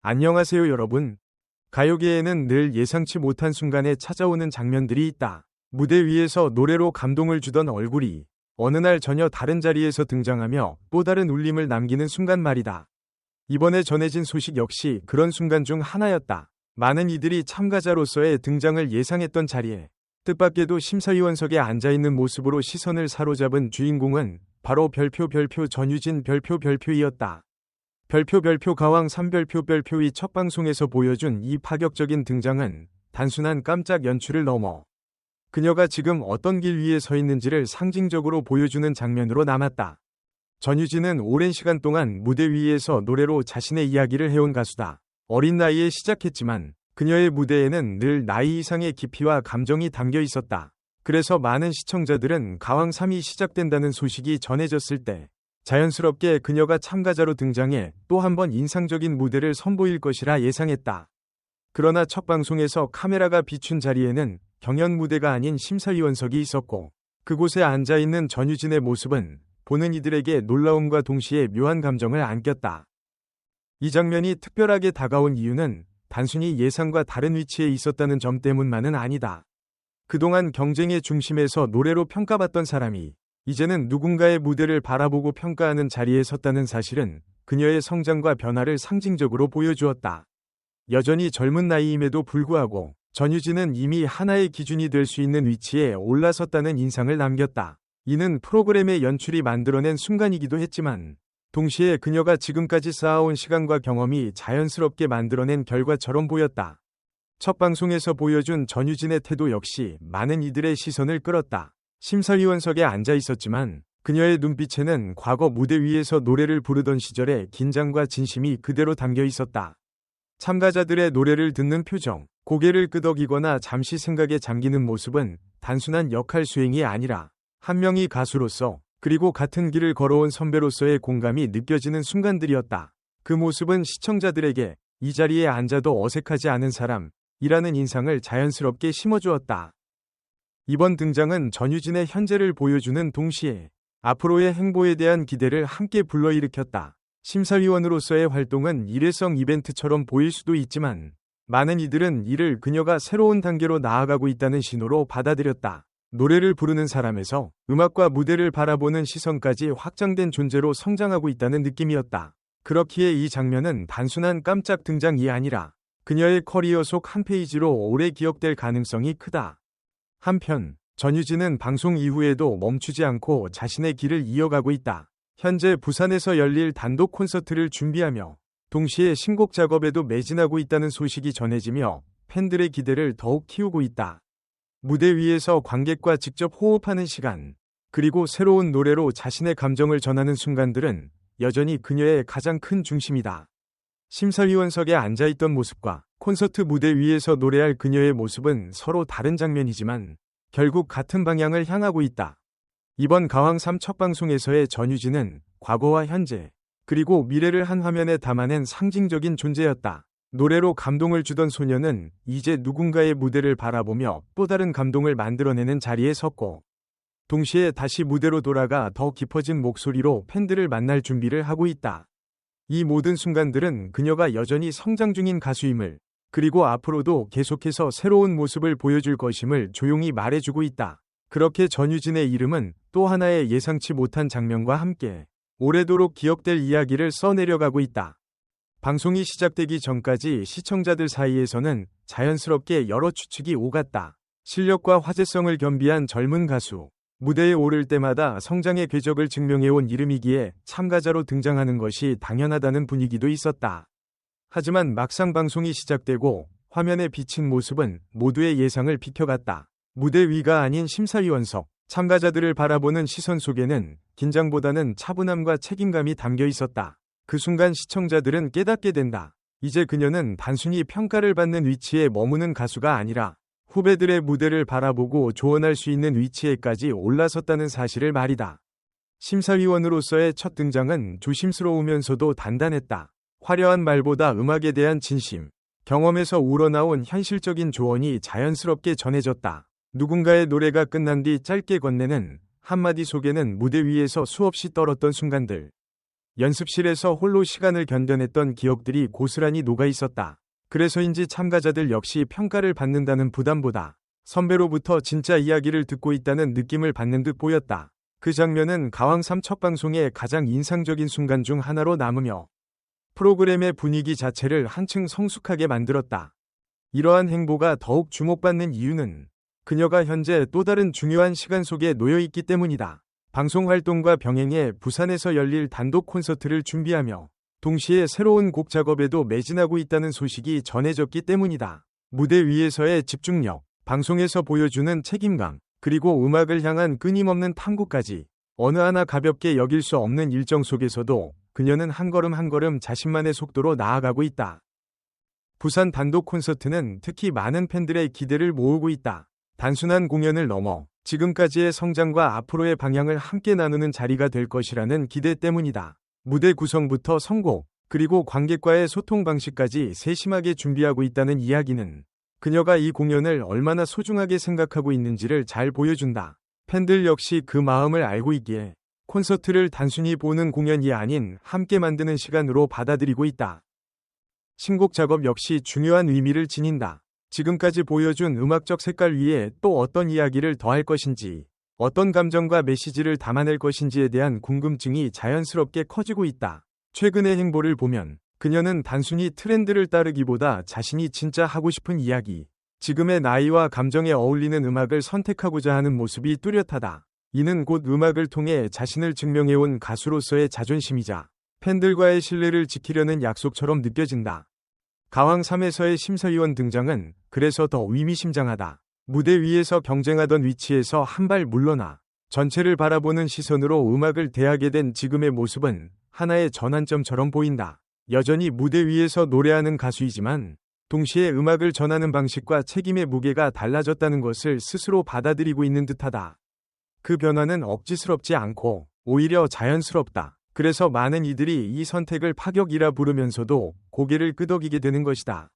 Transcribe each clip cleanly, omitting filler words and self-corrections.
안녕하세요, 여러분. 가요계에는 늘 예상치 못한 순간에 찾아오는 장면들이 있다. 무대 위에서 노래로 감동을 주던 얼굴이 어느 날 전혀 다른 자리에서 등장하며 또 다른 울림을 남기는 순간 말이다. 이번에 전해진 소식 역시 그런 순간 중 하나였다. 많은 이들이 참가자로서의 등장을 예상했던 자리에 뜻밖에도 심사위원석에 앉아있는 모습으로 시선을 사로잡은 주인공은 바로 별표 전유진 별표이었다. 별표 가왕 3별표의 첫 방송에서 보여준 이 파격적인 등장은 단순한 깜짝 연출을 넘어 그녀가 지금 어떤 길 위에 서 있는지를 상징적으로 보여주는 장면으로 남았다. 전유진은 오랜 시간 동안 무대 위에서 노래로 자신의 이야기를 해온 가수다. 어린 나이에 시작했지만 그녀의 무대에는 늘 나이 이상의 깊이와 감정이 담겨 있었다. 그래서 많은 시청자들은 가왕 3이 시작된다는 소식이 전해졌을 때 자연스럽게 그녀가 참가자로 등장해 또 한 번 인상적인 무대를 선보일 것이라 예상했다. 그러나 첫 방송에서 카메라가 비춘 자리에는 경연 무대가 아닌 심사위원석이 있었고 그곳에 앉아있는 전유진의 모습은 보는 이들에게 놀라움과 동시에 묘한 감정을 안겼다. 이 장면이 특별하게 다가온 이유는 단순히 예상과 다른 위치에 있었다는 점 때문만은 아니다. 그동안 경쟁의 중심에서 노래로 평가받던 사람이 이제는 누군가의 무대를 바라보고 평가하는 자리에 섰다는 사실은 그녀의 성장과 변화를 상징적으로 보여주었다. 여전히 젊은 나이임에도 불구하고 전유진은 이미 하나의 기준이 될 수 있는 위치에 올라섰다는 인상을 남겼다. 이는 프로그램의 연출이 만들어낸 순간이기도 했지만 동시에 그녀가 지금까지 쌓아온 시간과 경험이 자연스럽게 만들어낸 결과처럼 보였다. 첫 방송에서 보여준 전유진의 태도 역시 많은 이들의 시선을 끌었다. 심사위원석에 앉아 있었지만 그녀의 눈빛에는 과거 무대 위에서 노래를 부르던 시절의 긴장과 진심이 그대로 담겨 있었다. 참가자들의 노래를 듣는 표정, 고개를 끄덕이거나 잠시 생각에 잠기는 모습은 단순한 역할 수행이 아니라 한 명의 가수로서 그리고 같은 길을 걸어온 선배로서의 공감이 느껴지는 순간들이었다. 그 모습은 시청자들에게 이 자리에 앉아도 어색하지 않은 사람이라는 인상을 자연스럽게 심어주었다. 이번 등장은 전유진의 현재를 보여주는 동시에 앞으로의 행보에 대한 기대를 함께 불러일으켰다. 심사위원으로서의 활동은 일회성 이벤트처럼 보일 수도 있지만 많은 이들은 이를 그녀가 새로운 단계로 나아가고 있다는 신호로 받아들였다. 노래를 부르는 사람에서 음악과 무대를 바라보는 시선까지 확장된 존재로 성장하고 있다는 느낌이었다. 그렇기에 이 장면은 단순한 깜짝 등장이 아니라 그녀의 커리어 속 한 페이지로 오래 기억될 가능성이 크다. 한편 전유진은 방송 이후에도 멈추지 않고 자신의 길을 이어가고 있다. 현재 부산에서 열릴 단독 콘서트를 준비하며 동시에 신곡 작업에도 매진하고 있다는 소식이 전해지며 팬들의 기대를 더욱 키우고 있다. 무대 위에서 관객과 직접 호흡하는 시간, 그리고 새로운 노래로 자신의 감정을 전하는 순간들은 여전히 그녀의 가장 큰 중심이다. 심사위원석에 앉아있던 모습과 콘서트 무대 위에서 노래할 그녀의 모습은 서로 다른 장면이지만 결국 같은 방향을 향하고 있다. 이번 가왕3 첫 방송에서의 전유진은 과거와 현재, 그리고 미래를 한 화면에 담아낸 상징적인 존재였다. 노래로 감동을 주던 소녀는 이제 누군가의 무대를 바라보며 또 다른 감동을 만들어내는 자리에 섰고 동시에 다시 무대로 돌아가 더 깊어진 목소리로 팬들을 만날 준비를 하고 있다. 이 모든 순간들은 그녀가 여전히 성장 중인 가수임을 그리고 앞으로도 계속해서 새로운 모습을 보여줄 것임을 조용히 말해주고 있다. 그렇게 전유진의 이름은 또 하나의 예상치 못한 장면과 함께 오래도록 기억될 이야기를 써내려가고 있다. 방송이 시작되기 전까지 시청자들 사이에서는 자연스럽게 여러 추측이 오갔다. 실력과 화제성을 겸비한 젊은 가수, 무대에 오를 때마다 성장의 궤적을 증명해온 이름이기에 참가자로 등장하는 것이 당연하다는 분위기도 있었다. 하지만 막상 방송이 시작되고 화면에 비친 모습은 모두의 예상을 비켜갔다. 무대 위가 아닌 심사위원석, 참가자들을 바라보는 시선 속에는 긴장보다는 차분함과 책임감이 담겨 있었다. 그 순간 시청자들은 깨닫게 된다. 이제 그녀는 단순히 평가를 받는 위치에 머무는 가수가 아니라 후배들의 무대를 바라보고 조언할 수 있는 위치에까지 올라섰다는 사실을 말이다. 심사위원으로서의 첫 등장은 조심스러우면서도 단단했다. 화려한 말보다 음악에 대한 진심, 경험에서 우러나온 현실적인 조언이 자연스럽게 전해졌다. 누군가의 노래가 끝난 뒤 짧게 건네는 한마디 속에는 무대 위에서 수없이 떨었던 순간들, 연습실에서 홀로 시간을 견뎌냈던 기억들이 고스란히 녹아 있었다. 그래서인지 참가자들 역시 평가를 받는다는 부담보다 선배로부터 진짜 이야기를 듣고 있다는 느낌을 받는 듯 보였다. 그 장면은 가왕3 첫 방송의 가장 인상적인 순간 중 하나로 남으며 프로그램의 분위기 자체를 한층 성숙하게 만들었다. 이러한 행보가 더욱 주목받는 이유는 그녀가 현재 또 다른 중요한 시간 속에 놓여 있기 때문이다. 방송 활동과 병행해 부산에서 열릴 단독 콘서트를 준비하며 동시에 새로운 곡 작업에도 매진하고 있다는 소식이 전해졌기 때문이다. 무대 위에서의 집중력, 방송에서 보여주는 책임감, 그리고 음악을 향한 끊임없는 탐구까지 어느 하나 가볍게 여길 수 없는 일정 속에서도 그녀는 한 걸음 한 걸음 자신만의 속도로 나아가고 있다. 부산 단독 콘서트는 특히 많은 팬들의 기대를 모으고 있다. 단순한 공연을 넘어 지금까지의 성장과 앞으로의 방향을 함께 나누는 자리가 될 것이라는 기대 때문이다. 무대 구성부터 선곡, 그리고 관객과의 소통 방식까지 세심하게 준비하고 있다는 이야기는 그녀가 이 공연을 얼마나 소중하게 생각하고 있는지를 잘 보여준다. 팬들 역시 그 마음을 알고 있기에 콘서트를 단순히 보는 공연이 아닌 함께 만드는 시간으로 받아들이고 있다. 신곡 작업 역시 중요한 의미를 지닌다. 지금까지 보여준 음악적 색깔 위에 또 어떤 이야기를 더할 것인지, 어떤 감정과 메시지를 담아낼 것인지에 대한 궁금증이 자연스럽게 커지고 있다. 최근의 행보를 보면 그녀는 단순히 트렌드를 따르기보다 자신이 진짜 하고 싶은 이야기, 지금의 나이와 감정에 어울리는 음악을 선택하고자 하는 모습이 뚜렷하다. 이는 곧 음악을 통해 자신을 증명해온 가수로서의 자존심이자 팬들과의 신뢰를 지키려는 약속처럼 느껴진다. 가왕3에서의 심사위원 등장은 그래서 더 의미심장하다. 무대 위에서 경쟁하던 위치에서 한 발 물러나 전체를 바라보는 시선으로 음악을 대하게 된 지금의 모습은 하나의 전환점처럼 보인다. 여전히 무대 위에서 노래하는 가수이지만 동시에 음악을 전하는 방식과 책임의 무게가 달라졌다는 것을 스스로 받아들이고 있는 듯하다. 그 변화는 억지스럽지 않고 오히려 자연스럽다. 그래서 많은 이들이 이 선택을 파격이라 부르면서도 고개를 끄덕이게 되는 것이다.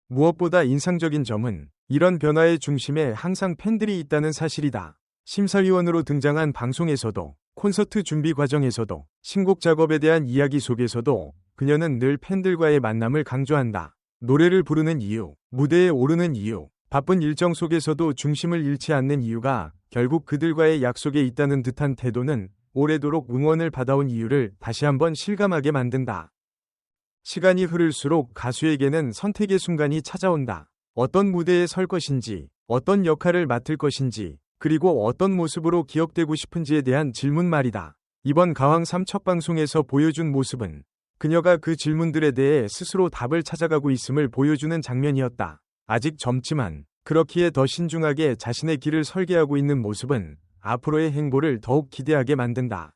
무엇보다 인상적인 점은 이런 변화의 중심에 항상 팬들이 있다는 사실이다. 심사위원으로 등장한 방송에서도, 콘서트 준비 과정에서도, 신곡 작업에 대한 이야기 속에서도 그녀는 늘 팬들과의 만남을 강조한다. 노래를 부르는 이유, 무대에 오르는 이유, 바쁜 일정 속에서도 중심을 잃지 않는 이유가 결국 그들과의 약속에 있다는 듯한 태도는 오래도록 응원을 받아온 이유를 다시 한번 실감하게 만든다. 시간이 흐를수록 가수에게는 선택의 순간이 찾아온다. 어떤 무대에 설 것인지, 어떤 역할을 맡을 것인지, 그리고 어떤 모습으로 기억되고 싶은지에 대한 질문 말이다. 이번 가왕3 첫 방송에서 보여준 모습은 그녀가 그 질문들에 대해 스스로 답을 찾아가고 있음을 보여주는 장면이었다. 아직 젊지만 그렇기에 더 신중하게 자신의 길을 설계하고 있는 모습은 앞으로의 행보를 더욱 기대하게 만든다.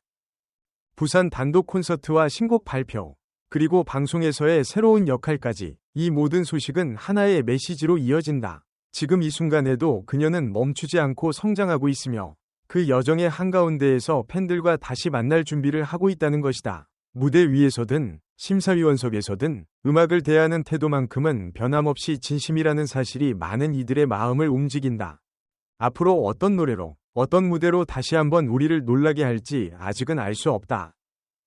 부산 단독 콘서트와 신곡 발표, 그리고 방송에서의 새로운 역할까지 이 모든 소식은 하나의 메시지로 이어진다. 지금 이 순간에도 그녀는 멈추지 않고 성장하고 있으며 그 여정의 한가운데에서 팬들과 다시 만날 준비를 하고 있다는 것이다. 무대 위에서든 심사위원석에서든 음악을 대하는 태도만큼은 변함없이 진심이라는 사실이 많은 이들의 마음을 움직인다. 앞으로 어떤 노래로, 어떤 무대로 다시 한번 우리를 놀라게 할지 아직은 알 수 없다.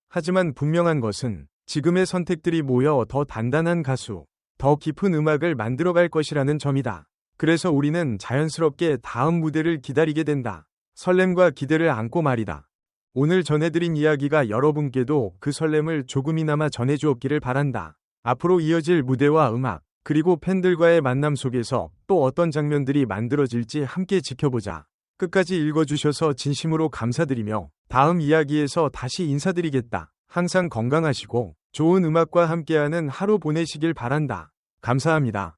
하지만 분명한 것은 지금의 선택들이 모여 더 단단한 가수, 더 깊은 음악을 만들어갈 것이라는 점이다. 그래서 우리는 자연스럽게 다음 무대를 기다리게 된다. 설렘과 기대를 안고 말이다. 오늘 전해드린 이야기가 여러분께도 그 설렘을 조금이나마 전해주었기를 바란다. 앞으로 이어질 무대와 음악, 그리고 팬들과의 만남 속에서 또 어떤 장면들이 만들어질지 함께 지켜보자. 끝까지 읽어주셔서 진심으로 감사드리며 다음 이야기에서 다시 인사드리겠다. 항상 건강하시고 좋은 음악과 함께하는 하루 보내시길 바란다. 감사합니다.